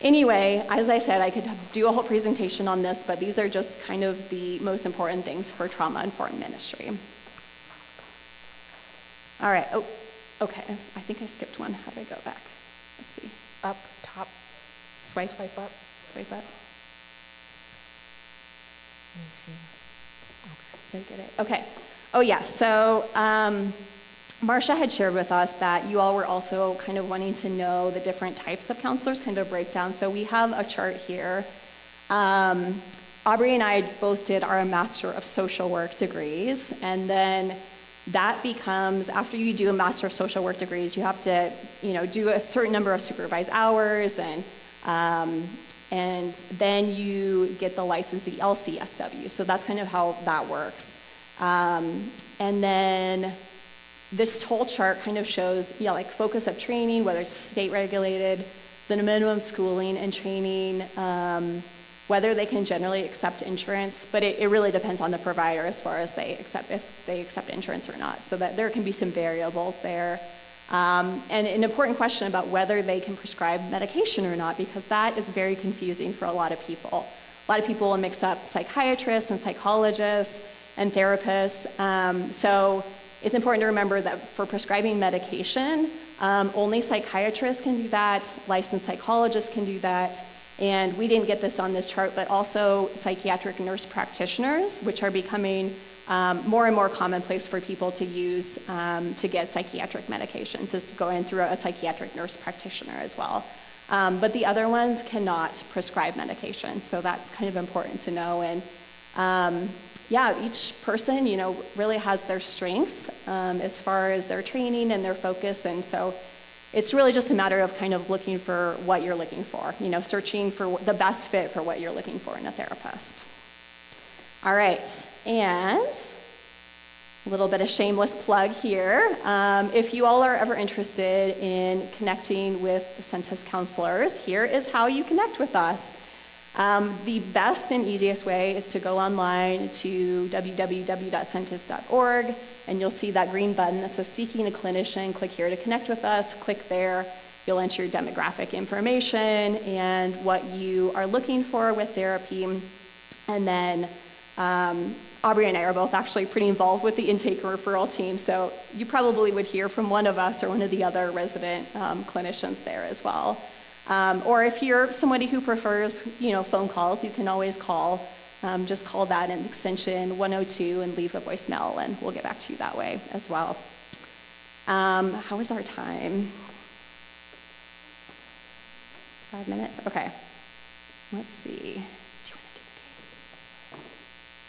C: anyway, as I said, I could do a whole presentation on this, but these are just kind of the most important things for trauma-informed ministry. All right, okay, I think I skipped one. How do I go back? Let's see.
B: Up, top.
C: Swipe
B: up.
C: Swipe up.
B: Let me see.
C: Did I get it? Okay. Oh yeah, so Marcia had shared with us that you all were also kind of wanting to know the different types of counselors, kind of a breakdown. So we have a chart here. Aubree and I both did our Master of Social Work degrees, and then that becomes, after you do a Master of Social Work degrees, you have to, do a certain number of supervised hours, and then you get the license, the LCSW. So that's kind of how that works. And then this whole chart kind of shows, focus of training, whether it's state regulated, the minimum schooling and training, whether they can generally accept insurance, but it really depends on the provider as far as if they accept insurance or not. So that there can be some variables there. And an important question about whether they can prescribe medication or not, because that is very confusing for a lot of people. A lot of people will mix up psychiatrists and psychologists and therapists. So it's important to remember that for prescribing medication, only psychiatrists can do that, licensed psychologists can do that, and we didn't get this on this chart, but also psychiatric nurse practitioners, which are becoming more and more commonplace for people to use to get psychiatric medications, is to go in through a psychiatric nurse practitioner as well. But the other ones cannot prescribe medication, so that's kind of important to know. And each person, really has their strengths as far as their training and their focus, and so it's really just a matter of kind of looking for what you're looking for, searching for the best fit for what you're looking for in a therapist. All right, and a little bit of shameless plug here. If you all are ever interested in connecting with Centus counselors, here is how you connect with us. The best and easiest way is to go online to www.centus.org, and you'll see that green button that says Seeking a Clinician. Click here to connect with us. Click there. You'll enter your demographic information and what you are looking for with therapy. And then Aubree and I are both actually pretty involved with the intake and referral team, so you probably would hear from one of us or one of the other resident clinicians there as well. Or if you're somebody who prefers, phone calls, you can always call. Just call that in extension 102 and leave a voicemail, and we'll get back to you that way as well. How is our time? 5 minutes? Okay. Let's see. Do you want to do the game?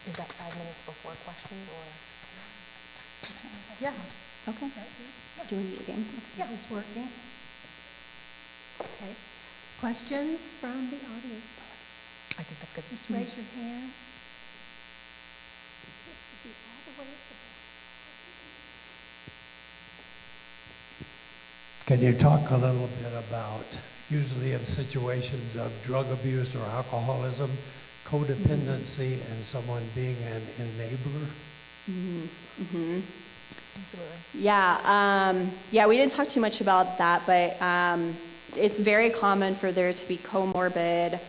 B: Is that 5 minutes before questions or?
A: Yeah.
C: Okay. Do we need a game?
A: Is this working? Okay. Questions from the audience? Just raise your hand. Be all the way at the back.
D: Can you talk a little bit about, usually in situations of drug abuse or alcoholism, codependency and someone being an enabler?
B: Absolutely.
C: Yeah, we didn't talk too much about that, but it's very common for there to be comorbid,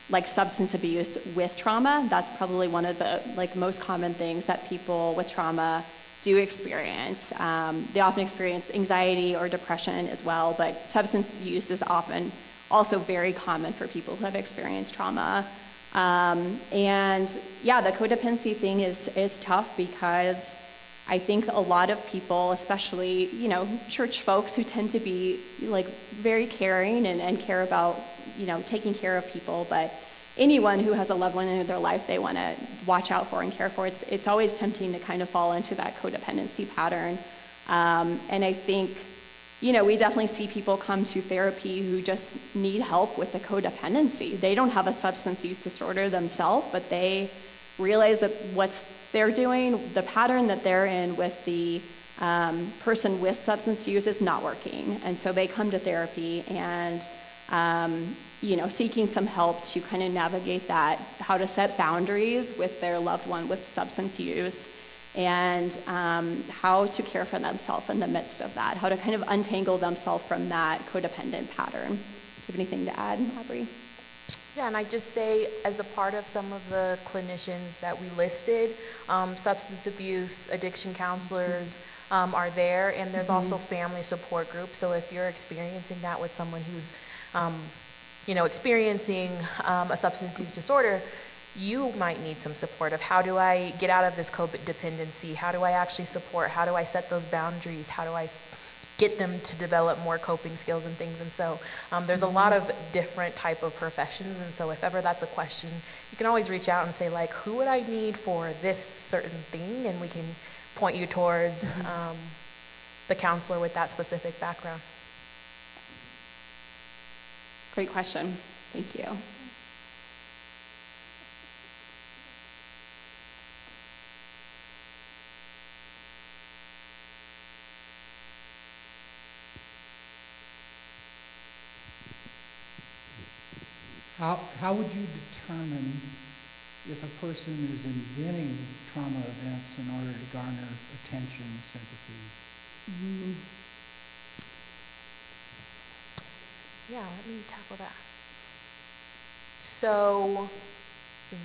C: like substance abuse with trauma. That's probably one of the most common things that people with trauma do experience. They often experience anxiety or depression as well, but substance use is often also very common for people who have experienced trauma. And yeah, the codependency thing is tough because I think a lot of people, especially, church folks who tend to be very caring and care about, taking care of people, but anyone who has a loved one in their life they want to watch out for and care for, it's always tempting to kind of fall into that codependency pattern. And I think, we definitely see people come to therapy who just need help with the codependency. They don't have a substance use disorder themselves, but they realize that what's they're doing, the pattern that they're in with the person with substance use is not working. And so they come to therapy and, seeking some help to kind of navigate that, how to set boundaries with their loved one with substance use, and how to care for themselves in the midst of that, how to kind of untangle themselves from that codependent pattern. Do you have anything to add, Aubree?
B: Yeah, and I just say, as a part of some of the clinicians that we listed, substance abuse, addiction counselors are there, and there's also family support groups. So if you're experiencing that with someone who's, experiencing a substance use disorder, you might need some support of how do I get out of this codependency? How do I actually support? How do I set those boundaries? How do I get them to develop more coping skills and things? And so there's a lot of different type of professions, and so if ever that's a question, you can always reach out and say, who would I need for this certain thing, and we can point you towards the counselor with that specific background.
C: Great question. Thank you.
E: How would you determine if a person is inventing trauma events in order to garner attention, sympathy?
B: Yeah, let me tackle that. So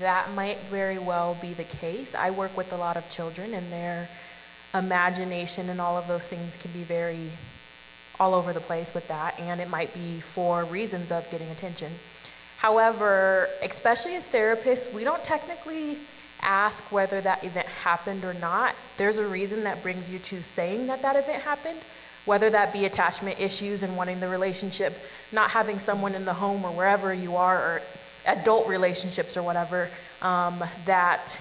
B: that might very well be the case. I work with a lot of children, and their imagination and all of those things can be very all over the place with that, and it might be for reasons of getting attention. However, especially as therapists, we don't technically ask whether that event happened or not. There's a reason that brings you to saying that that event happened, whether that be attachment issues and wanting the relationship, not having someone in the home or wherever you are, or adult relationships or whatever, that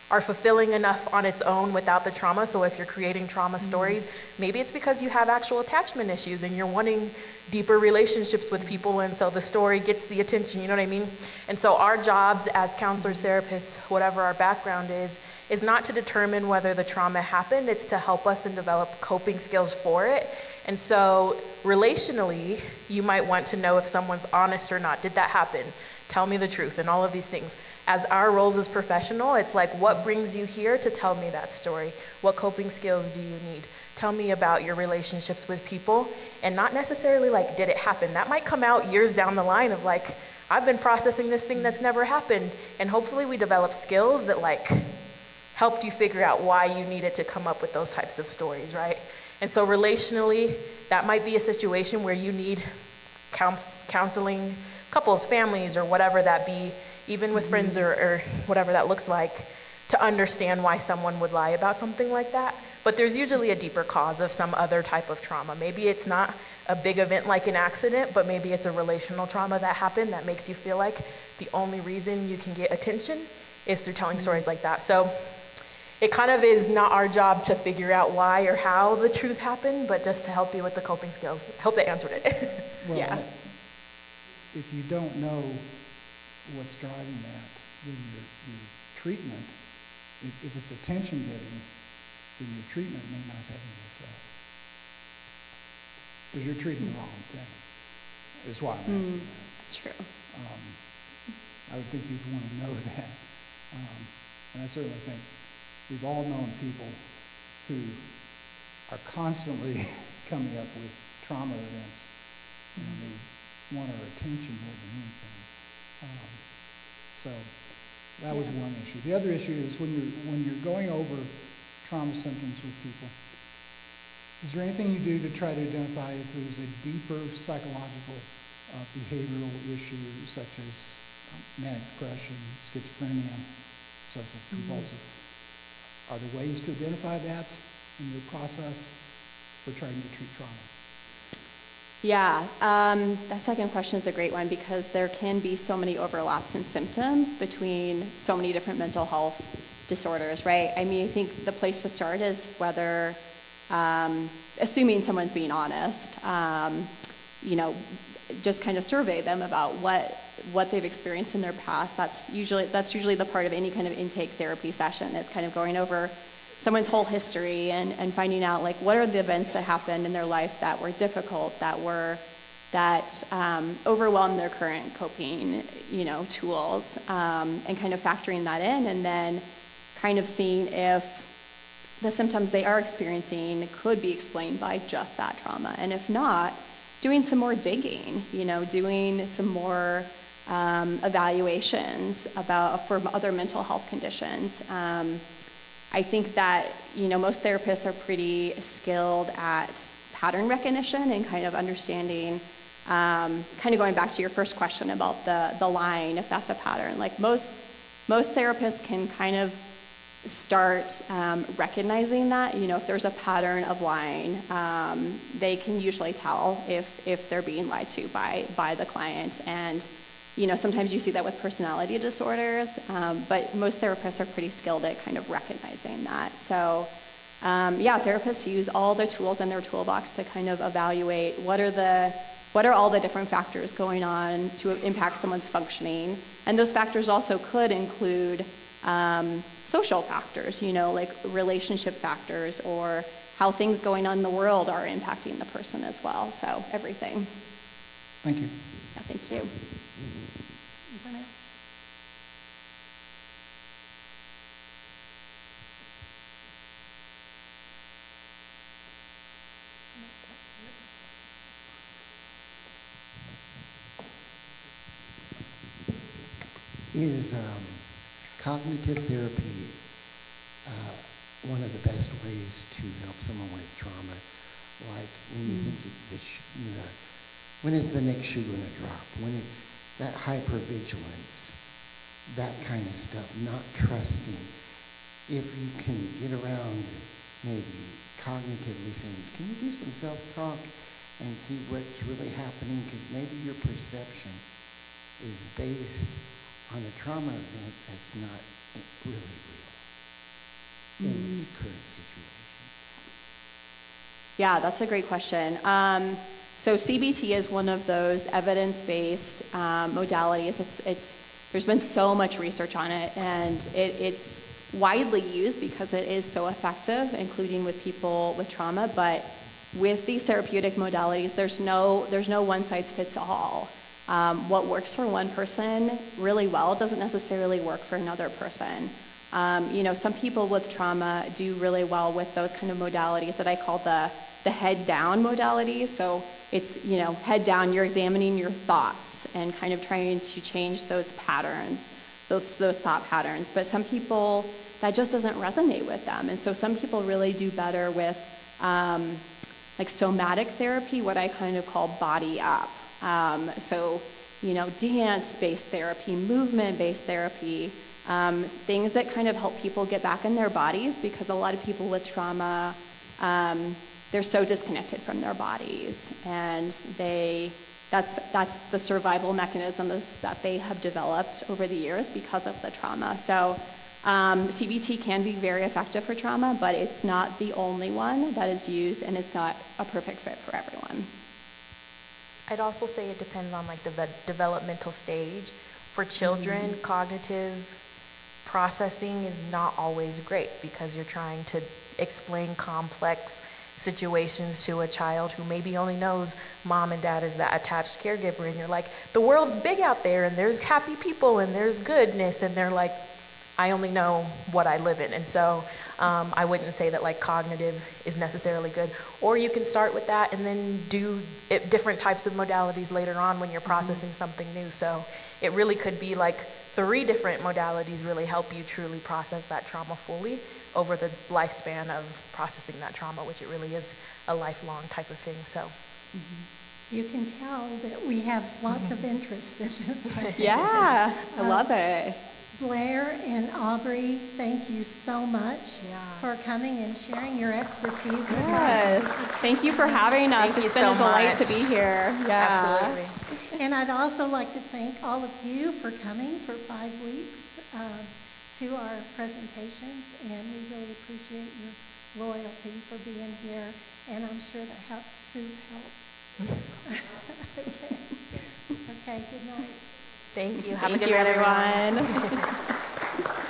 B: are fulfilling enough on its own without the trauma. So if you're creating trauma stories, maybe it's because you have actual attachment issues and you're wanting deeper relationships with people, and so the story gets the attention, you know what I mean? And so our jobs as counselors, therapists, whatever our background is not to determine whether the trauma happened, it's to help us and develop coping skills for it. And so relationally, you might want to know if someone's honest or not. Did that happen? Tell me the truth, and all of these things. As our roles as professional, it's what brings you here to tell me that story? What coping skills do you need? Tell me about your relationships with people, and not necessarily did it happen? That might come out years down the line of I've been processing this thing that's never happened, and hopefully we develop skills that helped you figure out why you needed to come up with those types of stories, right? And so relationally, that might be a situation where you need counseling, couples, families, or whatever that be, even with friends or whatever that looks like, to understand why someone would lie about something like that. But there's usually a deeper cause of some other type of trauma. Maybe it's not a big event like an accident, but maybe it's a relational trauma that happened that makes you feel like the only reason you can get attention is through telling stories like that. So it kind of is not our job to figure out why or how the truth happened, but just to help you with the coping skills. I hope that answered it.
E: Well,
C: Yeah.
E: if you don't know what's driving that, then your treatment, if it's attention getting, then your treatment may not have any effect. Because you're treating the wrong thing, is why I'm asking that.
C: That's true.
E: I would think you'd want to know that. And I certainly think we've all known people who are constantly coming up with trauma events, and they want our attention more than anything. So that was one issue. The other issue is when you're going over trauma symptoms with people, is there anything you do to try to identify if there's a deeper psychological behavioral issue such as manic depression, schizophrenia, obsessive compulsive? Are there ways to identify that in your process for trying to treat trauma?
C: Yeah, that second question is a great one because there can be so many overlaps in symptoms between so many different mental health disorders, right? I mean, I think the place to start is whether, assuming someone's being honest, just kind of survey them about what they've experienced in their past. That's usually the part of any kind of intake therapy session. It's kind of going over someone's whole history and finding out like what are the events that happened in their life that were difficult, that overwhelmed their current coping, tools, and kind of factoring that in, and then kind of seeing if the symptoms they are experiencing could be explained by just that trauma, and if not, doing some more digging, doing some more evaluations for other mental health conditions. I think that, most therapists are pretty skilled at pattern recognition and kind of understanding, kind of going back to your first question about the line, if that's a pattern. Like most therapists can kind of start recognizing that, if there's a pattern of lying, they can usually tell if they're being lied to by the client. And sometimes you see that with personality disorders, but most therapists are pretty skilled at kind of recognizing that. So, therapists use all the tools in their toolbox to kind of evaluate what are all the different factors going on to impact someone's functioning. And those factors also could include social factors, like relationship factors or how things going on in the world are impacting the person as well. So everything.
E: Thank you.
C: Yeah, thank you.
A: Anyone else?
F: Is cognitive therapy one of the best ways to help someone with trauma? Like when you think when is the next shoe going to drop? That hypervigilance, that kind of stuff, not trusting. If you can get around maybe cognitively saying, can you do some self-talk and see what's really happening? Because maybe your perception is based on a trauma event that's not really real in this current situation.
C: Yeah, that's a great question. So CBT is one of those evidence-based modalities. There's been so much research on it, and it's widely used because it is so effective, including with people with trauma. But with these therapeutic modalities, there's no one-size-fits-all. What works for one person really well doesn't necessarily work for another person. Some people with trauma do really well with those kind of modalities that I call the head down modalities. So it's, head down, you're examining your thoughts and kind of trying to change those patterns, those thought patterns. But some people, that just doesn't resonate with them. And so some people really do better with like somatic therapy, what I kind of call body up. Dance-based therapy, movement-based therapy, things that kind of help people get back in their bodies, because a lot of people with trauma, they're so disconnected from their bodies, and that's the survival mechanisms that they have developed over the years because of the trauma. So CBT can be very effective for trauma, but it's not the only one that is used, and it's not a perfect fit for everyone.
B: I'd also say it depends on like the developmental stage For children, cognitive processing is not always great because you're trying to explain complex situations to a child who maybe only knows mom and dad as that attached caregiver, and you're like, the world's big out there and there's happy people and there's goodness, and they're like, I only know what I live in. And so I wouldn't say that like cognitive is necessarily good. Or you can start with that and then do different types of modalities later on when you're processing something new. So it really could be like 3 different modalities really help you truly process that trauma fully over the lifespan of processing that trauma, which it really is a lifelong type of thing. So
A: You can tell that we have lots of interest in this subject.
C: Yeah, I love it.
A: Blair and Aubree, thank you so much for coming and sharing your expertise with
C: Yes,
A: us.
C: thank you for having us.
B: Thank you
C: It's been
B: so
C: a delight
B: much.
C: to be here. Yeah.
B: Absolutely.
A: And I'd also like to thank all of you for coming for 5 weeks to our presentations, and we really appreciate your loyalty for being here, and I'm sure the soup helped. Okay, good night.
B: Thank you. Have a
C: Thank
B: good
C: you,
B: night, everyone.
C: everyone.